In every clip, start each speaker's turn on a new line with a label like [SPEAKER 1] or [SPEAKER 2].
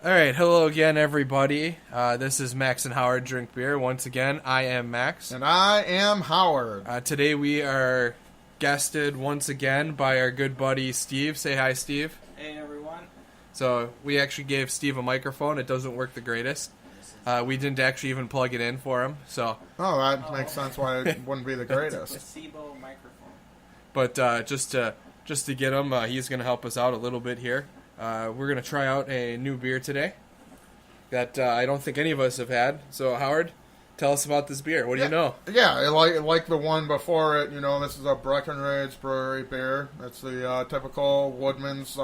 [SPEAKER 1] All right, hello again, everybody. This is Max and Howard Drink Beer. Once again, I am Max.
[SPEAKER 2] And I am Howard.
[SPEAKER 1] Today we are guested once again by our good buddy Steve. Say hi, Steve.
[SPEAKER 3] Hey, everyone.
[SPEAKER 1] So we actually gave Steve a microphone. It doesn't work the greatest. We didn't actually even plug it in for him. So,
[SPEAKER 2] that makes sense why it wouldn't be the greatest.
[SPEAKER 3] Placebo microphone.
[SPEAKER 1] but just to get him, he's going to help us out a little bit here. We're going to try out a new beer today that I don't think any of us have had. So, Howard, tell us about this beer. What do you know?
[SPEAKER 2] Yeah, like the one before it, this is a Breckenridge Brewery beer. It's the typical Woodman's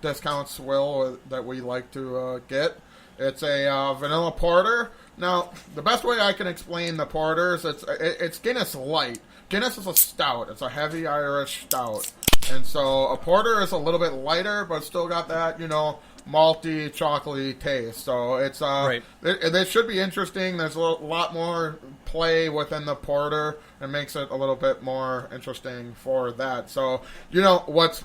[SPEAKER 2] discount swill that we like to get. It's a vanilla porter. Now, the best way I can explain the porters, it's Guinness Light. Guinness is a stout. It's a heavy Irish stout. And so a porter is a little bit lighter, but still got that, malty, chocolatey taste. So it's
[SPEAKER 1] Right.
[SPEAKER 2] It should be interesting. There's a lot more play within the porter and makes it a little bit more interesting for that. So what's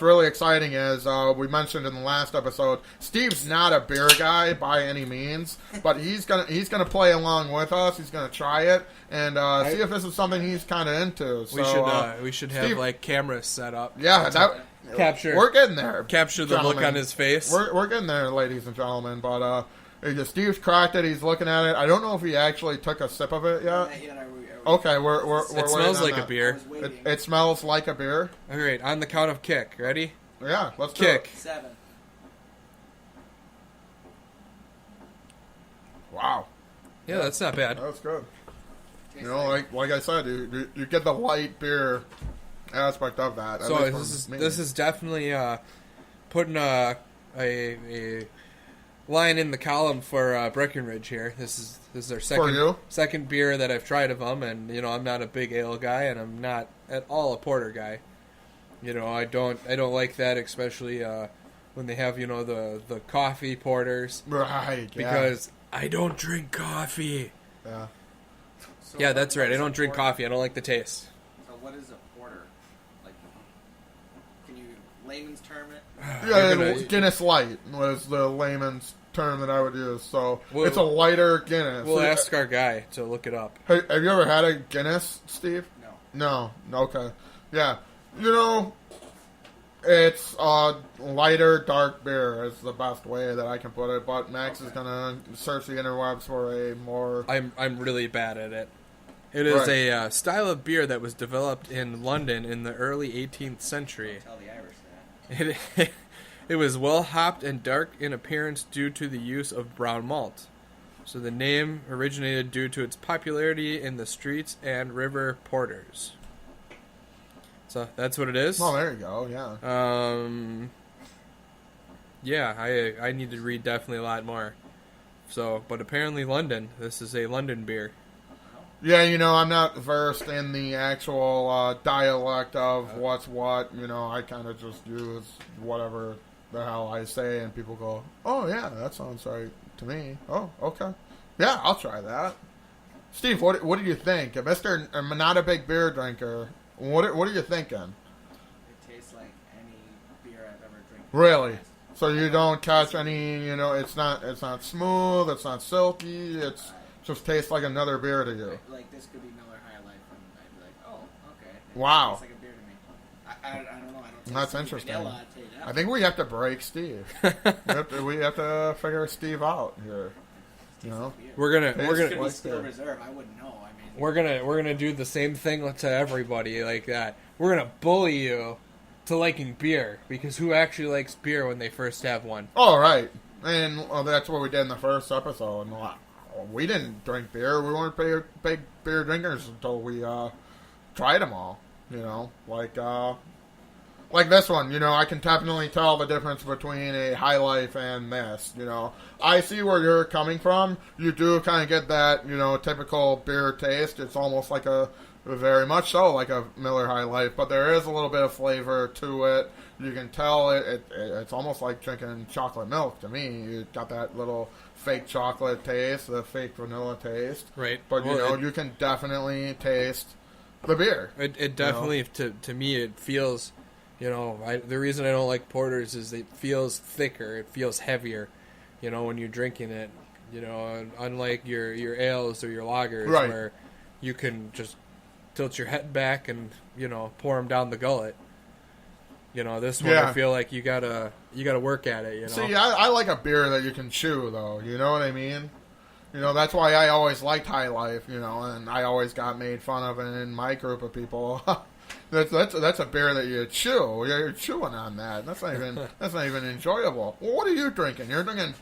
[SPEAKER 2] really exciting is we mentioned in the last episode, Steve's not a beer guy by any means, but he's gonna play along with us. He's gonna try it and see if this is something he's kind of into. So,
[SPEAKER 1] we should have
[SPEAKER 2] Steve,
[SPEAKER 1] like cameras set up.
[SPEAKER 2] Yeah,
[SPEAKER 1] Capture.
[SPEAKER 2] We're getting there.
[SPEAKER 1] Capture the
[SPEAKER 2] gentlemen.
[SPEAKER 1] look on his face.
[SPEAKER 2] We're getting there, ladies and gentlemen. But Steve's cracked it. He's looking at it. I don't know if he actually took a sip of it yet.
[SPEAKER 3] Not yet,
[SPEAKER 2] Okay, we're
[SPEAKER 1] It smells like a
[SPEAKER 3] I
[SPEAKER 1] beer.
[SPEAKER 3] was waiting.
[SPEAKER 2] It smells like a beer.
[SPEAKER 1] All right, on the count of kick. Ready?
[SPEAKER 2] Yeah, let's do
[SPEAKER 1] Kick.
[SPEAKER 2] it.
[SPEAKER 3] 7.
[SPEAKER 2] Wow,
[SPEAKER 1] Yeah, that's not bad.
[SPEAKER 2] that was good.
[SPEAKER 3] Tastes
[SPEAKER 2] Like I said, you get the light beer aspect of that.
[SPEAKER 1] So
[SPEAKER 2] at least
[SPEAKER 1] this is
[SPEAKER 2] for me.
[SPEAKER 1] this is definitely putting a line in the column for Breckenridge here. This is our
[SPEAKER 2] For you?
[SPEAKER 1] second beer that I've tried of them, and I'm not a big ale guy, and I'm not at all a porter guy. I don't like that, especially when they have the coffee porters,
[SPEAKER 2] right.
[SPEAKER 1] because I don't drink coffee.
[SPEAKER 2] Yeah.
[SPEAKER 3] So
[SPEAKER 1] Yeah, that's
[SPEAKER 3] what
[SPEAKER 1] right. I
[SPEAKER 3] is a
[SPEAKER 1] don't drink
[SPEAKER 3] porter?
[SPEAKER 1] coffee. I don't like the taste.
[SPEAKER 3] So what is a porter? Like, can you layman's term it?
[SPEAKER 2] Yeah,
[SPEAKER 1] You're gonna-
[SPEAKER 2] Guinness Light was the layman's term that I would use. So
[SPEAKER 1] We'll-
[SPEAKER 2] it's a lighter Guinness.
[SPEAKER 1] We'll ask our guy to look it up.
[SPEAKER 2] Hey, have you ever had a Guinness, Steve?
[SPEAKER 3] No.
[SPEAKER 2] No. Okay. Yeah. It's a lighter, dark beer is the best way that I can put it. But Max is gonna search the interwebs for a more.
[SPEAKER 1] I'm really bad at it. It is
[SPEAKER 2] Right.
[SPEAKER 1] a style of beer that was developed in London in the early 18th century.
[SPEAKER 3] Tell the Irish that.
[SPEAKER 1] It was well hopped and dark in appearance due to the use of brown malt. So the name originated due to its popularity in the streets and river porters. So that's what it is.
[SPEAKER 2] Oh, there you go. Yeah.
[SPEAKER 1] Yeah, I need to read definitely a lot more. So, but apparently London. This is a London beer.
[SPEAKER 2] Yeah, I'm not versed in the actual dialect of what's what. I kind of just use whatever the hell I say, and people go, "Oh yeah, that sounds right to me." Oh, okay, yeah, I'll try that. Steve, what do you think, Mister? I'm not a big beer drinker. What are you thinking?
[SPEAKER 3] It tastes like any beer I've ever drank.
[SPEAKER 2] Really? So you don't catch any? It's not smooth. It's not silky. It's just tastes like another beer to you.
[SPEAKER 3] Like this could be Miller High Life, and I'd be like, oh, okay. It
[SPEAKER 2] Wow.
[SPEAKER 3] tastes like a beer to me. I don't know. I don't taste
[SPEAKER 2] That's
[SPEAKER 3] any
[SPEAKER 2] interesting.
[SPEAKER 3] vanilla, I'd tell you that.
[SPEAKER 2] I think we have to break Steve. we have to figure Steve out here.
[SPEAKER 3] Tastes like beer.
[SPEAKER 1] We're gonna
[SPEAKER 2] It's
[SPEAKER 1] we're
[SPEAKER 3] This
[SPEAKER 1] gonna
[SPEAKER 3] could be
[SPEAKER 2] like
[SPEAKER 3] still
[SPEAKER 2] beer.
[SPEAKER 3] reserve. I wouldn't know. I mean,
[SPEAKER 1] we're gonna do the same thing to everybody like that. We're gonna bully you to liking beer because who actually likes beer when they first have one?
[SPEAKER 2] All right, and that's what we did in the first episode. And, we didn't drink beer. We weren't big beer drinkers until we tried them all. Like this one. I can definitely tell the difference between a High Life and this. I see where you're coming from. You do kind of get that typical beer taste. It's almost like very much so like a Miller High Life, but there is a little bit of flavor to it. You can tell it's almost like drinking chocolate milk to me. You got that little fake chocolate taste, the fake vanilla taste.
[SPEAKER 1] Right.
[SPEAKER 2] But
[SPEAKER 1] Well,
[SPEAKER 2] you can definitely taste the beer.
[SPEAKER 1] It definitely to me it feels, the reason I don't like porters is it feels thicker, it feels heavier. you know, when you're drinking it. You know, unlike your ales or your lagers,
[SPEAKER 2] Right.
[SPEAKER 1] where you can just tilt your head back and, you know, pour them down the gullet. You know, this one
[SPEAKER 2] Yeah.
[SPEAKER 1] I feel like you gotta work at it. You know,
[SPEAKER 2] See, I like a beer that you can chew, though. You know what I mean? You know, that's why I always liked High Life. You know, and I always got made fun of in my group of people. That's a beer that you chew. You're chewing on that. That's not even enjoyable. Well, what are you drinking? You're drinking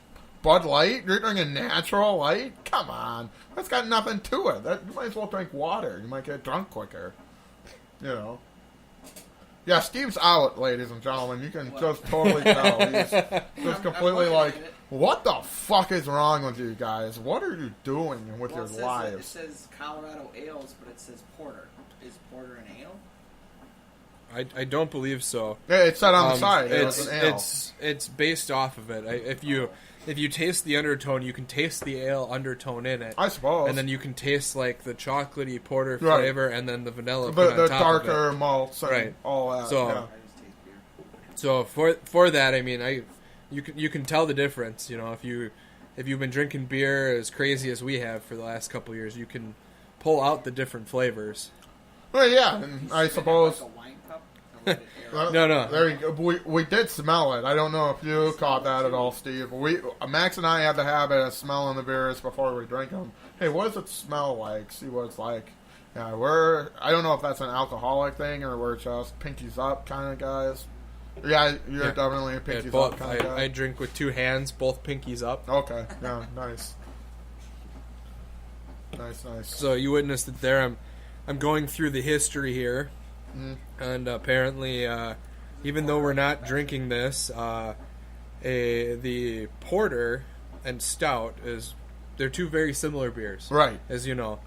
[SPEAKER 2] Bud Light? You're drinking Natural Light? Come on, that's got nothing to it. You might as well drink water. You might get drunk quicker. You know. Yeah, Steve's out, ladies and gentlemen. You can just totally tell. He's just completely
[SPEAKER 3] I'm
[SPEAKER 2] like,
[SPEAKER 3] looking at it.
[SPEAKER 2] what the fuck is wrong with you guys? What are you doing with your
[SPEAKER 3] It
[SPEAKER 2] lives?
[SPEAKER 3] says Colorado ales, but it says porter. Is porter an ale?
[SPEAKER 1] I don't believe so.
[SPEAKER 2] Yeah, it said on the side. It was
[SPEAKER 1] It's
[SPEAKER 2] an ale.
[SPEAKER 1] it's based off of it. If you taste the undertone, you can taste the ale undertone in it.
[SPEAKER 2] I suppose.
[SPEAKER 1] And then you can taste like the chocolatey porter
[SPEAKER 2] Right.
[SPEAKER 1] flavor, and then the vanilla.
[SPEAKER 2] the
[SPEAKER 1] put on top
[SPEAKER 2] darker
[SPEAKER 1] of it.
[SPEAKER 2] malts and
[SPEAKER 1] Right.
[SPEAKER 2] all that.
[SPEAKER 1] So-
[SPEAKER 2] yeah.
[SPEAKER 3] I just taste beer.
[SPEAKER 1] So for that, I mean, you can tell the difference. You know, if you've been drinking beer as crazy as we have for the last couple of years, you can pull out the different flavors.
[SPEAKER 2] Well, yeah, and I
[SPEAKER 3] Spin it
[SPEAKER 2] suppose.
[SPEAKER 3] like a wine cup and let it air out.
[SPEAKER 1] No.
[SPEAKER 2] There you go. We did smell it. I don't know if you caught that at all, Steve. Max and I have the habit of smelling the beers before we drink them. Hey, what does it smell like? See what it's like. Yeah, I don't know if that's an alcoholic thing or we're just pinkies up kind of guys. Yeah, you're
[SPEAKER 1] Yeah.
[SPEAKER 2] definitely a
[SPEAKER 1] Yeah,
[SPEAKER 2] pinkies up
[SPEAKER 1] both.
[SPEAKER 2] kind of guy.
[SPEAKER 1] I drink with two hands, both pinkies up.
[SPEAKER 2] Okay, yeah, nice. Nice.
[SPEAKER 1] So you witnessed it there. I'm going through the history here,
[SPEAKER 2] Mhm.
[SPEAKER 1] and apparently, even though we're not drinking this, the porter and stout they're two very similar beers,
[SPEAKER 2] Right.
[SPEAKER 1] as you know.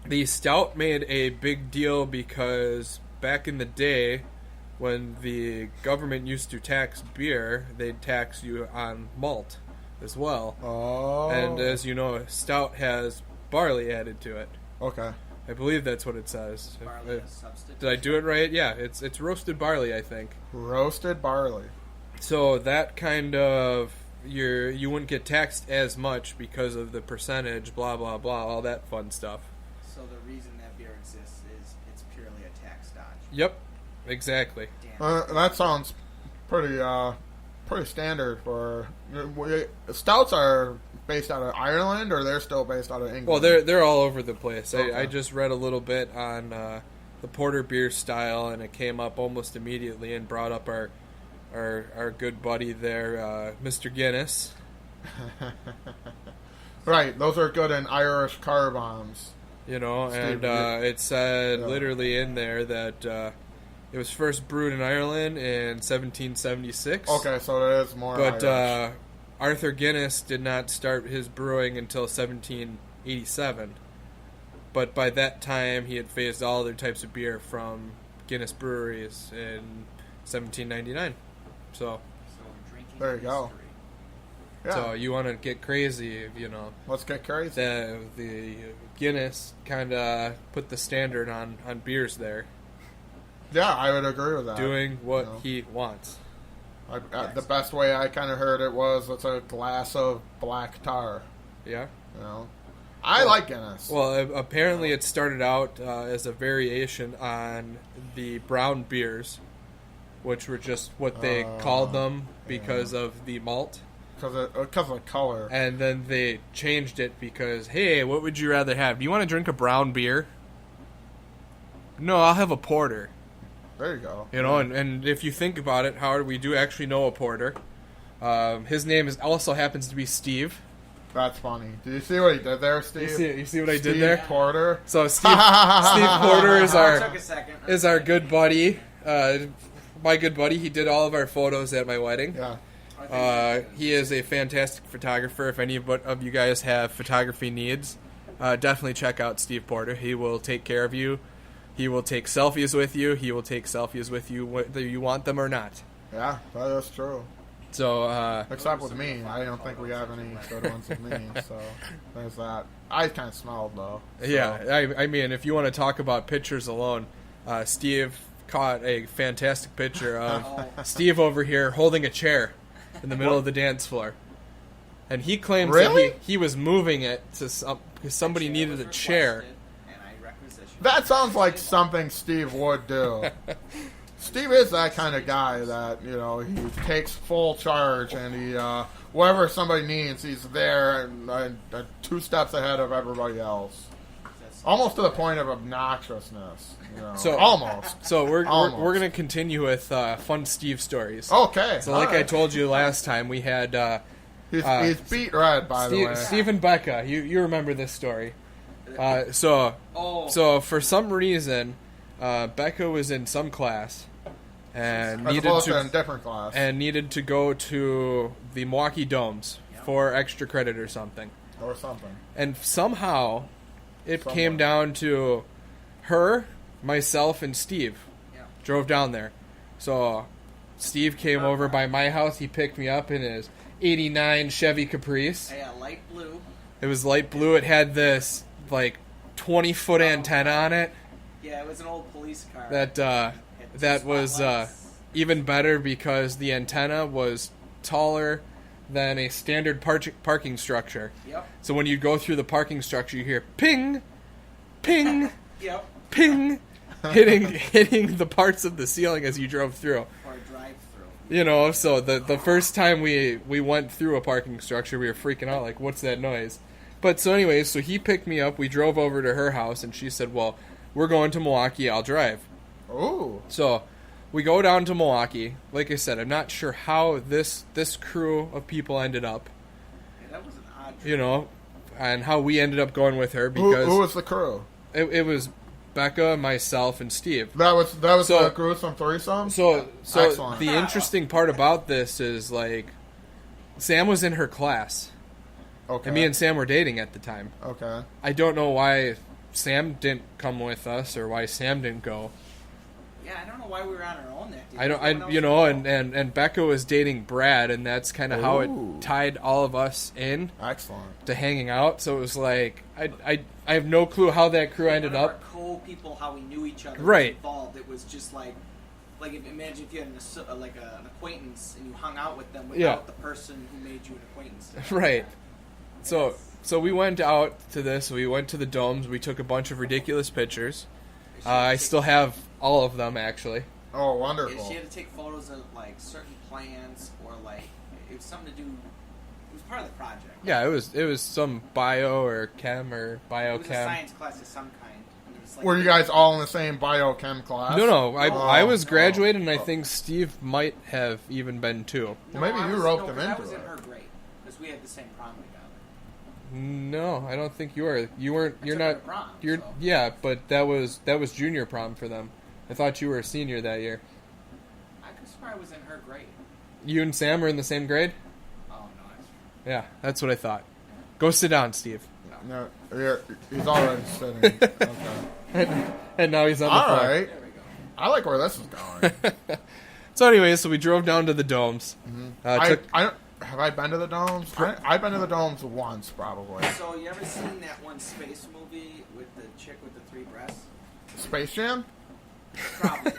[SPEAKER 1] The stout made a big deal because back in the day, when the government used to tax beer, they'd tax you on malt as well.
[SPEAKER 2] Oh.
[SPEAKER 1] And as you know, stout has barley added to it.
[SPEAKER 2] Okay.
[SPEAKER 1] I believe that's what it says.
[SPEAKER 3] Barley as substitute.
[SPEAKER 1] Did I do it right? Yeah, it's roasted barley, I think.
[SPEAKER 2] Roasted barley.
[SPEAKER 1] So that kind of you wouldn't get taxed as much because of the percentage, blah blah blah, all that fun stuff.
[SPEAKER 3] So the reason that beer exists is it's purely a tax dodge.
[SPEAKER 1] Yep, exactly.
[SPEAKER 3] Damn.
[SPEAKER 2] That sounds pretty standard for stouts are based out of Ireland or they're still based out of England.
[SPEAKER 1] Well, they're all over the place.
[SPEAKER 2] Okay.
[SPEAKER 1] I just read a little bit on the porter beer style, and it came up almost immediately and brought up our good buddy there, Mr. Guinness.
[SPEAKER 2] Right, those are good in Irish car bombs.
[SPEAKER 1] You know,
[SPEAKER 2] Steve,
[SPEAKER 1] and it said
[SPEAKER 2] yeah.
[SPEAKER 1] literally in there that it was first brewed in Ireland in 1776.
[SPEAKER 2] Okay, so it is more
[SPEAKER 1] But
[SPEAKER 2] Irish.
[SPEAKER 1] Arthur Guinness did not start his brewing until 1787. But by that time, he had phased all other types of beer from Guinness breweries in 1799. So,
[SPEAKER 3] So drinking
[SPEAKER 2] There you go.
[SPEAKER 3] history.
[SPEAKER 2] Yeah,
[SPEAKER 1] so you want to get crazy, you know.
[SPEAKER 2] let's get crazy.
[SPEAKER 1] The Guinness kind of put the standard on beers there,
[SPEAKER 2] Yeah, I would agree with that.
[SPEAKER 1] doing what
[SPEAKER 2] you know.
[SPEAKER 1] he wants.
[SPEAKER 2] The best way I kind of heard it was it's a glass of black tar.
[SPEAKER 1] Yeah.
[SPEAKER 2] You know, I like Guinness.
[SPEAKER 1] Well, apparently it started out as a variation on the brown beers, which were just what they called them because of the malt.
[SPEAKER 2] Because of color.
[SPEAKER 1] And then they changed it because, hey, what would you rather have? Do you want to drink a brown beer? No, I'll have a porter.
[SPEAKER 2] There you go.
[SPEAKER 1] You know, and if you think about it, Howard, we do actually know a porter. His name also happens to be Steve.
[SPEAKER 2] That's funny. Do you see what he did there, Steve?
[SPEAKER 1] You see what I
[SPEAKER 2] Steve
[SPEAKER 1] did there?
[SPEAKER 2] Porter.
[SPEAKER 1] So Steve Porter is
[SPEAKER 3] Took a second.
[SPEAKER 1] our good buddy. My good buddy. He did all of our photos at my wedding.
[SPEAKER 2] Yeah.
[SPEAKER 1] He is a fantastic photographer. If any of you guys have photography needs, definitely check out Steve Porter. He will take care of you. He will take selfies with you. He will take selfies with you whether you want them or not.
[SPEAKER 2] Yeah, that is true.
[SPEAKER 1] So,
[SPEAKER 2] Except with me. I don't think we have any good ones with me, so there's that. I kind of smelled, though. So.
[SPEAKER 1] yeah, I mean, if you want to talk about pictures alone, Steve caught a fantastic picture of Steve over here holding a chair in the middle of the dance floor. And he claims
[SPEAKER 2] Really?
[SPEAKER 1] that he was moving it to because somebody
[SPEAKER 3] chair
[SPEAKER 1] needed
[SPEAKER 3] was
[SPEAKER 1] a chair.
[SPEAKER 3] requested, and I requisitioned
[SPEAKER 2] That
[SPEAKER 3] it.
[SPEAKER 2] sounds like something Steve would do. Steve is that kind of guy that, he takes full charge and he, whatever somebody needs, he's there and 2 steps ahead of everybody else. Almost to the point of obnoxiousness.
[SPEAKER 1] So
[SPEAKER 2] almost.
[SPEAKER 1] So we're
[SPEAKER 2] Almost.
[SPEAKER 1] going to continue with fun Steve stories.
[SPEAKER 2] Okay.
[SPEAKER 1] So like
[SPEAKER 2] all right.
[SPEAKER 1] I told you last time, we had
[SPEAKER 2] He's beat red, by the way.
[SPEAKER 1] Steve and Becca. You remember this story? So for some reason, Becca was in some class and
[SPEAKER 2] As
[SPEAKER 1] needed
[SPEAKER 2] opposed to
[SPEAKER 1] to
[SPEAKER 2] in a different class.
[SPEAKER 1] needed to go to the Milwaukee Domes for extra credit or something.
[SPEAKER 2] Or something.
[SPEAKER 1] And somehow it came down to her, myself, and Steve.
[SPEAKER 3] Yeah.
[SPEAKER 1] Drove down there. So Steve came over by my house. He picked me up in his 89 Chevy Caprice.
[SPEAKER 3] Yeah, light blue.
[SPEAKER 1] It was light blue. It had this, 20-foot antenna on it.
[SPEAKER 3] Yeah, it was an old police car.
[SPEAKER 1] That was even better because the antenna was taller than a standard parking structure.
[SPEAKER 3] Yep.
[SPEAKER 1] So when you go through the parking structure, you hear ping, ping,
[SPEAKER 3] Yep.
[SPEAKER 1] ping, hitting the parts of the ceiling as you drove through.
[SPEAKER 3] Or a drive-through.
[SPEAKER 1] So the first time we went through a parking structure, we were freaking out, like, what's that noise? But so anyways, so he picked me up, we drove over to her house, and she said, well, we're going to Milwaukee, I'll drive.
[SPEAKER 2] Ooh.
[SPEAKER 1] So we go down to Milwaukee. Like I said, I'm not sure how this crew of people ended up,
[SPEAKER 3] Yeah, that was an odd trip.
[SPEAKER 1] and how we ended up going with her
[SPEAKER 2] Who
[SPEAKER 1] because
[SPEAKER 2] was the crew?
[SPEAKER 1] it was Becca, myself, and Steve.
[SPEAKER 2] That was
[SPEAKER 1] So-
[SPEAKER 2] the gruesome threesome?
[SPEAKER 1] So
[SPEAKER 2] Excellent.
[SPEAKER 1] the interesting part about this is, Sam was in her class,
[SPEAKER 2] Okay.
[SPEAKER 1] and me and Sam were dating at the time.
[SPEAKER 2] Okay.
[SPEAKER 1] I don't know why Sam didn't come with us or why Sam didn't go.
[SPEAKER 3] Yeah, I don't know why we were on our own that day.
[SPEAKER 1] I don't,
[SPEAKER 3] Everyone else
[SPEAKER 1] and Becca was dating Brad, and that's kind of how
[SPEAKER 2] Ooh.
[SPEAKER 1] it tied all of us in
[SPEAKER 2] Excellent.
[SPEAKER 1] to hanging out. So it was like I have no clue how that crew ended
[SPEAKER 3] None of
[SPEAKER 1] up.
[SPEAKER 3] our co-people, how we knew each other,
[SPEAKER 1] Right.
[SPEAKER 3] was involved. It was just imagine if you had an acquaintance and you hung out with them without
[SPEAKER 1] Yeah.
[SPEAKER 3] the person who made you an acquaintance.
[SPEAKER 1] Right. So we went out to this. We went to the domes. We took a bunch of ridiculous pictures. I still have all of them actually.
[SPEAKER 2] Oh,
[SPEAKER 3] Yeah,
[SPEAKER 2] wonderful.
[SPEAKER 3] she had to take photos of certain plants or it was something to do. It was part of the project.
[SPEAKER 1] Yeah, it was some bio or chem or
[SPEAKER 3] It was a
[SPEAKER 1] biochem.
[SPEAKER 3] science class of some kind. And it was
[SPEAKER 2] Were you guys all in the same biochem class?
[SPEAKER 1] No. I was
[SPEAKER 3] no.
[SPEAKER 1] graduated, and I think Steve might have even been too.
[SPEAKER 3] No,
[SPEAKER 2] Maybe
[SPEAKER 3] I
[SPEAKER 2] you
[SPEAKER 3] was-
[SPEAKER 2] roped
[SPEAKER 3] no,
[SPEAKER 2] him
[SPEAKER 3] 'cause I
[SPEAKER 2] into
[SPEAKER 3] was in
[SPEAKER 2] it.
[SPEAKER 3] her grade because we had the same prom together.
[SPEAKER 1] No, I don't think you are. You weren't.
[SPEAKER 3] I
[SPEAKER 1] You're
[SPEAKER 3] took her
[SPEAKER 1] not.
[SPEAKER 3] to prom,
[SPEAKER 1] You're
[SPEAKER 3] so.
[SPEAKER 1] yeah, but that was junior prom for them. I thought you were a senior that year.
[SPEAKER 3] I could swear I was in her grade.
[SPEAKER 1] You and Sam were in the same grade.
[SPEAKER 3] Oh no, that's
[SPEAKER 1] Yeah, that's what I thought. Go sit down, Steve.
[SPEAKER 2] No, he's already sitting. Okay.
[SPEAKER 1] And now he's on the
[SPEAKER 2] All
[SPEAKER 1] phone.
[SPEAKER 2] right.
[SPEAKER 3] there we go.
[SPEAKER 2] I like where this is going.
[SPEAKER 1] So anyway, so we drove down to the domes.
[SPEAKER 2] Have I been to the domes? I've been to the domes once, probably.
[SPEAKER 3] So you ever seen that one space movie with the chick with the 3 breasts?
[SPEAKER 2] Space Jam?
[SPEAKER 3] Probably.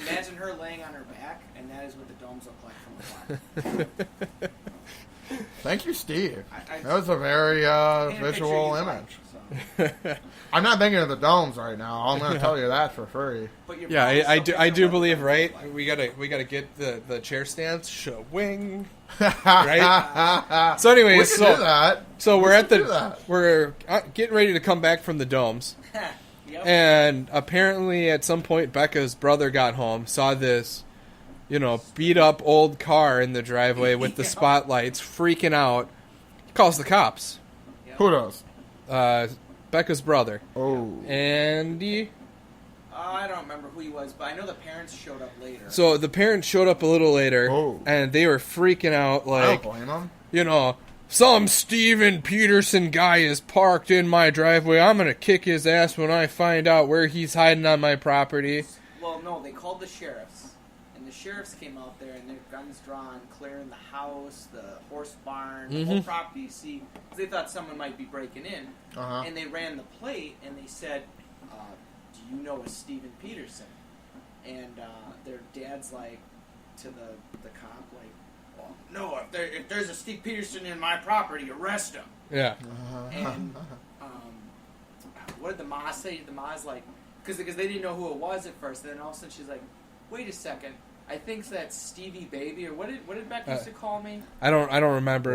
[SPEAKER 3] Imagine her laying on her back, and that is what the domes look like from afar.
[SPEAKER 2] Thank you, Steve.
[SPEAKER 3] I
[SPEAKER 2] That was a very
[SPEAKER 3] paint a picture
[SPEAKER 2] visual
[SPEAKER 3] you
[SPEAKER 2] image.
[SPEAKER 3] like, so.
[SPEAKER 2] I'm not thinking of the domes right now. I'm going to tell you that for free.
[SPEAKER 3] But you're
[SPEAKER 1] Yeah,
[SPEAKER 3] probably
[SPEAKER 1] I
[SPEAKER 3] still
[SPEAKER 1] do. I
[SPEAKER 3] thinking
[SPEAKER 1] do
[SPEAKER 3] about
[SPEAKER 1] believe,
[SPEAKER 3] what
[SPEAKER 1] right?
[SPEAKER 3] they look
[SPEAKER 1] We gotta get the chair stands. Showing.
[SPEAKER 2] Right?
[SPEAKER 1] So anyway,
[SPEAKER 2] We can do that.
[SPEAKER 1] so we're
[SPEAKER 2] We
[SPEAKER 1] at
[SPEAKER 2] should do
[SPEAKER 1] the
[SPEAKER 2] that.
[SPEAKER 1] we're getting ready to come back from the domes,
[SPEAKER 3] like. Yep.
[SPEAKER 1] and apparently at some point Becca's brother got home, saw this, beat up old car in the driveway with the
[SPEAKER 3] Yeah.
[SPEAKER 1] spotlights, freaking out. He calls the cops.
[SPEAKER 3] Yep.
[SPEAKER 2] Who knows?
[SPEAKER 1] Becca's brother,
[SPEAKER 2] Oh.
[SPEAKER 1] Andy.
[SPEAKER 3] I don't remember who he was, but I know the parents showed up later.
[SPEAKER 1] So the parents showed up a little later,
[SPEAKER 2] Oh.
[SPEAKER 1] and they were freaking out,
[SPEAKER 2] I
[SPEAKER 1] like,
[SPEAKER 2] don't blame him.
[SPEAKER 1] some Steven Peterson guy is parked in my driveway. I'm going to kick his ass when I find out where he's hiding on my property.
[SPEAKER 3] Well, no, they called the sheriffs, and the sheriffs came out there, and their guns drawn, clearing the house, the horse barn, the whole property. You see, 'cause they thought someone might be breaking in,
[SPEAKER 2] Uh-huh.
[SPEAKER 3] and they ran the plate, and they said, "Do you know a Steven Peterson?" And their dad's like to the cop, like, "Oh, no, I've if there's a Steve Peterson in my property, arrest him.
[SPEAKER 1] Yeah.
[SPEAKER 3] And what did the Ma say? The Ma's like, because they didn't know who it was at first. And then all of a sudden she's like, wait a second. I think that's Stevie Baby, or what did Beck used to call me?
[SPEAKER 1] I don't remember.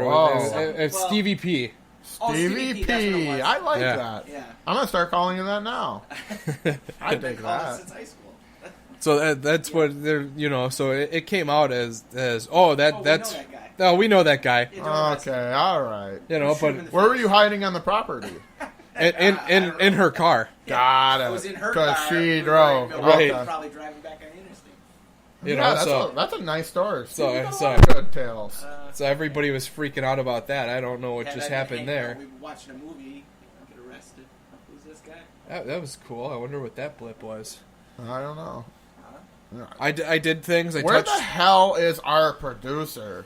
[SPEAKER 1] It's Stevie P.
[SPEAKER 2] Stevie P.
[SPEAKER 3] That's what it was.
[SPEAKER 2] I like that.
[SPEAKER 3] Yeah.
[SPEAKER 2] I'm gonna start calling you that now. I
[SPEAKER 3] I've been
[SPEAKER 2] dig
[SPEAKER 3] calling it
[SPEAKER 2] that.
[SPEAKER 3] since high school.
[SPEAKER 1] So that's what they're, so it came out as that's
[SPEAKER 3] we know that guy.
[SPEAKER 1] oh, we know that guy.
[SPEAKER 3] Yeah, don't arrest him.
[SPEAKER 2] Okay, all right.
[SPEAKER 1] But
[SPEAKER 2] Where were you hiding on the property?
[SPEAKER 1] in her car.
[SPEAKER 2] Got
[SPEAKER 3] It was
[SPEAKER 2] it.
[SPEAKER 3] in her
[SPEAKER 2] Because
[SPEAKER 3] car.
[SPEAKER 2] she
[SPEAKER 3] We were
[SPEAKER 2] drove.
[SPEAKER 3] in
[SPEAKER 1] Right.
[SPEAKER 3] Milwaukee, probably driving back on the interstate.
[SPEAKER 2] That's a nice story.
[SPEAKER 1] So-
[SPEAKER 2] You got a
[SPEAKER 1] so-
[SPEAKER 2] lot of good tales.
[SPEAKER 1] So everybody was freaking out about that. I don't know what just happened there.
[SPEAKER 3] We were watching a movie, get arrested. Who's this guy?
[SPEAKER 1] That was cool. I wonder what that blip was.
[SPEAKER 2] I don't know.
[SPEAKER 1] I did things.
[SPEAKER 2] Where the hell is our producer?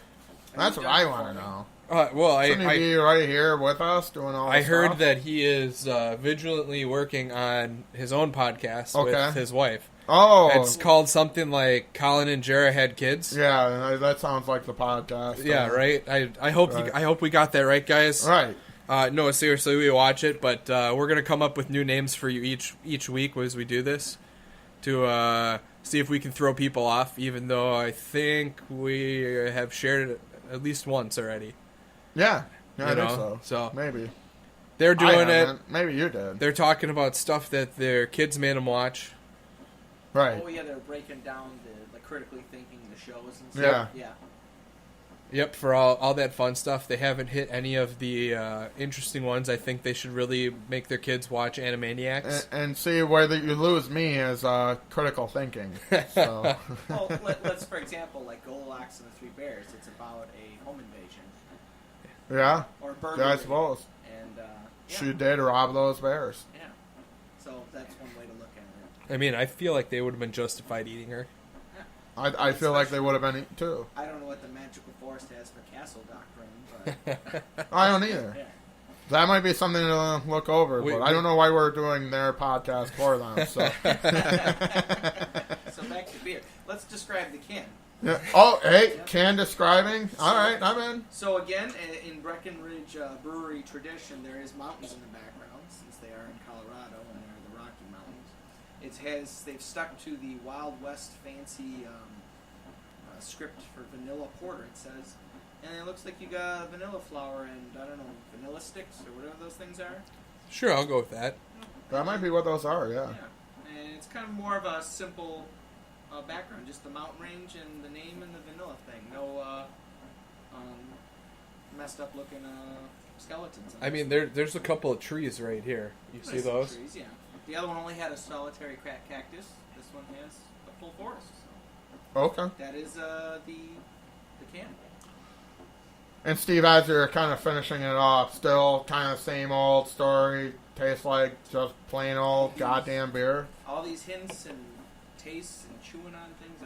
[SPEAKER 2] That's what I want to know.
[SPEAKER 1] Well,
[SPEAKER 2] Shouldn't he be right here with us doing all this
[SPEAKER 1] I heard
[SPEAKER 2] stuff?
[SPEAKER 1] that he is vigilantly working on his own podcast with his wife.
[SPEAKER 2] Oh.
[SPEAKER 1] It's called something like Colin and Jarrah Had Kids.
[SPEAKER 2] Yeah, that sounds like the podcast.
[SPEAKER 1] Yeah, right. I hope
[SPEAKER 2] Right.
[SPEAKER 1] I hope we got that right, guys.
[SPEAKER 2] Right.
[SPEAKER 1] No, seriously, we watch it, but we're gonna come up with new names for you each week as we do this to see if we can throw people off. Even though I think we have shared it at least once already.
[SPEAKER 2] Yeah. I
[SPEAKER 1] You
[SPEAKER 2] think
[SPEAKER 1] know,
[SPEAKER 2] so. Maybe.
[SPEAKER 1] They're
[SPEAKER 2] I
[SPEAKER 1] doing it.
[SPEAKER 2] haven't. Maybe you did.
[SPEAKER 1] They're talking about stuff that their kids made them watch.
[SPEAKER 2] Right.
[SPEAKER 3] Oh yeah, they're breaking down the critically thinking the shows and
[SPEAKER 2] Yeah.
[SPEAKER 3] stuff. Yeah.
[SPEAKER 1] Yep, for all that fun stuff. They haven't hit any of the interesting ones. I think they should really make their kids watch Animaniacs.
[SPEAKER 2] And see whether you lose me is critical thinking. So.
[SPEAKER 3] Well, let's for example, like Goldilocks and the Three Bears. It's about a home invasion
[SPEAKER 2] Yeah.
[SPEAKER 3] or a burglary.
[SPEAKER 2] Yeah, I suppose.
[SPEAKER 3] And
[SPEAKER 2] She did rob those bears.
[SPEAKER 3] Yeah. So that's one way to look at it.
[SPEAKER 1] I mean, I feel like they would have been justified eating her.
[SPEAKER 2] I feel like they would have been too.
[SPEAKER 3] I don't know what the magical forest has for castle doctrine, but
[SPEAKER 2] I don't either.
[SPEAKER 3] yeah.
[SPEAKER 2] That might be something to look over, but I don't know why we're doing their podcast for them. So,
[SPEAKER 3] So back to beer. Let's describe the can.
[SPEAKER 2] yeah. Oh, hey, can describing. All right, I'm in.
[SPEAKER 3] So again, in Breckenridge brewery tradition, there is mountains in the background since they are in Colorado and they're the Rocky Mountains. They've stuck to the Wild West fancy script for vanilla porter. It says, and it looks like you got vanilla flour and I don't know, vanilla sticks or whatever those things are.
[SPEAKER 1] Sure, I'll go with that.
[SPEAKER 2] That might be what those are. Yeah.
[SPEAKER 3] Yeah, and it's kind of more of a simple background, just the mountain range and the name and the vanilla thing. No messed up looking skeletons.
[SPEAKER 1] I mean, there's a couple of trees right here. You see those?
[SPEAKER 3] Trees, yeah. The other one only had a solitary cactus. This one has a full forest. So
[SPEAKER 2] Okay.
[SPEAKER 3] that is the can.
[SPEAKER 2] And Steve, as you're kind of finishing it off, still kind of same old story. Tastes like just plain old goddamn beer.
[SPEAKER 3] All these hints and tastes and chewing on things,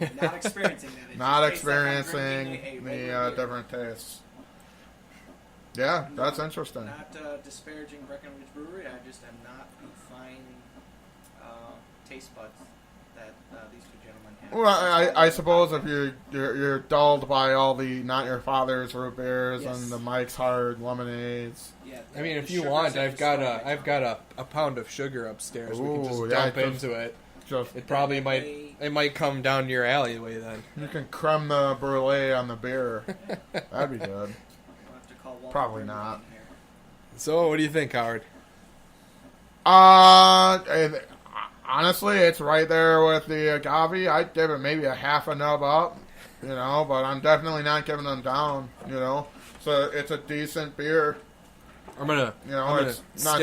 [SPEAKER 3] I'm not experiencing that. It
[SPEAKER 2] Not
[SPEAKER 3] just tastes like I'm
[SPEAKER 2] experiencing
[SPEAKER 3] drinking a
[SPEAKER 2] the
[SPEAKER 3] regular beer.
[SPEAKER 2] different tastes. Yeah, that's interesting.
[SPEAKER 3] Not disparaging Breckenridge Brewery. I just am not the fine taste buds that these two gentlemen have.
[SPEAKER 2] Well, I suppose if you're dulled by all the not your father's root beers
[SPEAKER 3] Yes.
[SPEAKER 2] and the Mike's Hard lemonades.
[SPEAKER 3] Yeah,
[SPEAKER 1] I mean, if
[SPEAKER 3] the
[SPEAKER 1] you
[SPEAKER 3] sugars
[SPEAKER 1] want,
[SPEAKER 3] that
[SPEAKER 1] I've
[SPEAKER 3] you
[SPEAKER 1] got
[SPEAKER 3] saw
[SPEAKER 1] I've got a pound of sugar upstairs. We can just
[SPEAKER 2] Ooh, yeah,
[SPEAKER 1] dump
[SPEAKER 2] just-
[SPEAKER 1] into it.
[SPEAKER 2] Just
[SPEAKER 1] It probably might come down your alleyway then.
[SPEAKER 2] you can crumb the brulee on the beer. That'd be good.
[SPEAKER 3] We'll have to call Walter
[SPEAKER 2] Probably
[SPEAKER 3] Brimley
[SPEAKER 2] not.
[SPEAKER 3] in here.
[SPEAKER 1] So, what do you think, Howard?
[SPEAKER 2] Honestly, it's right there with the agave. I'd give it maybe a half a nub up, but I'm definitely not giving them down, So it's a decent beer.
[SPEAKER 1] I'm gonna
[SPEAKER 2] it's not.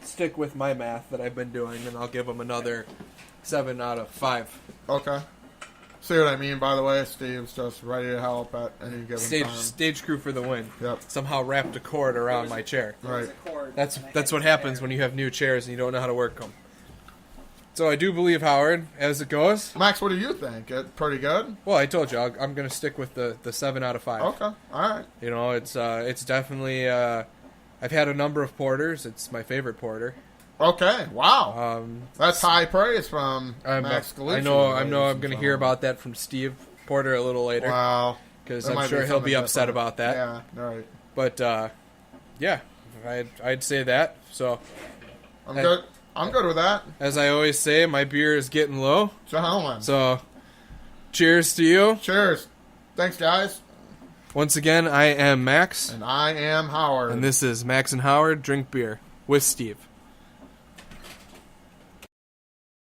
[SPEAKER 1] stick with my math that I've been doing, and I'll give them another 7 out of 5.
[SPEAKER 2] Okay. See what I mean, by the way? Steve's just ready to help at any given time.
[SPEAKER 1] Stage crew for the win.
[SPEAKER 2] Yep.
[SPEAKER 1] Somehow wrapped a cord around my chair.
[SPEAKER 3] There was
[SPEAKER 2] Right.
[SPEAKER 3] a cord,
[SPEAKER 1] That's
[SPEAKER 3] and I
[SPEAKER 1] that's
[SPEAKER 3] had
[SPEAKER 1] what
[SPEAKER 3] it
[SPEAKER 1] happens
[SPEAKER 3] there.
[SPEAKER 1] when you have new chairs and you don't know how to work them. So I do believe, Howard, as it goes.
[SPEAKER 2] Max, what do you think? It pretty good?
[SPEAKER 1] Well, I told you I'm going to stick with the 7 out of 5.
[SPEAKER 2] Okay. All right.
[SPEAKER 1] It's definitely. I've had a number of porters. It's my favorite porter.
[SPEAKER 2] Okay. Wow. That's high praise from Max Galucci.
[SPEAKER 1] I know. I'm
[SPEAKER 2] ladies
[SPEAKER 1] going to
[SPEAKER 2] and
[SPEAKER 1] hear
[SPEAKER 2] gentlemen.
[SPEAKER 1] about that from Steve Porter a little later.
[SPEAKER 2] Wow.
[SPEAKER 1] because
[SPEAKER 2] There
[SPEAKER 1] I'm
[SPEAKER 2] might
[SPEAKER 1] sure
[SPEAKER 2] be
[SPEAKER 1] he'll be
[SPEAKER 2] something
[SPEAKER 1] upset
[SPEAKER 2] different.
[SPEAKER 1] about that.
[SPEAKER 2] Yeah, right.
[SPEAKER 1] But yeah, I'd say that. So
[SPEAKER 2] I'm good. I'm good with that.
[SPEAKER 1] as I always say, my beer is getting low.
[SPEAKER 2] Gentlemen.
[SPEAKER 1] So cheers to you.
[SPEAKER 2] Cheers. Thanks, guys.
[SPEAKER 1] Once again, I am Max,
[SPEAKER 2] And I am Howard.
[SPEAKER 1] and this is Max and Howard Drink Beer with Steve.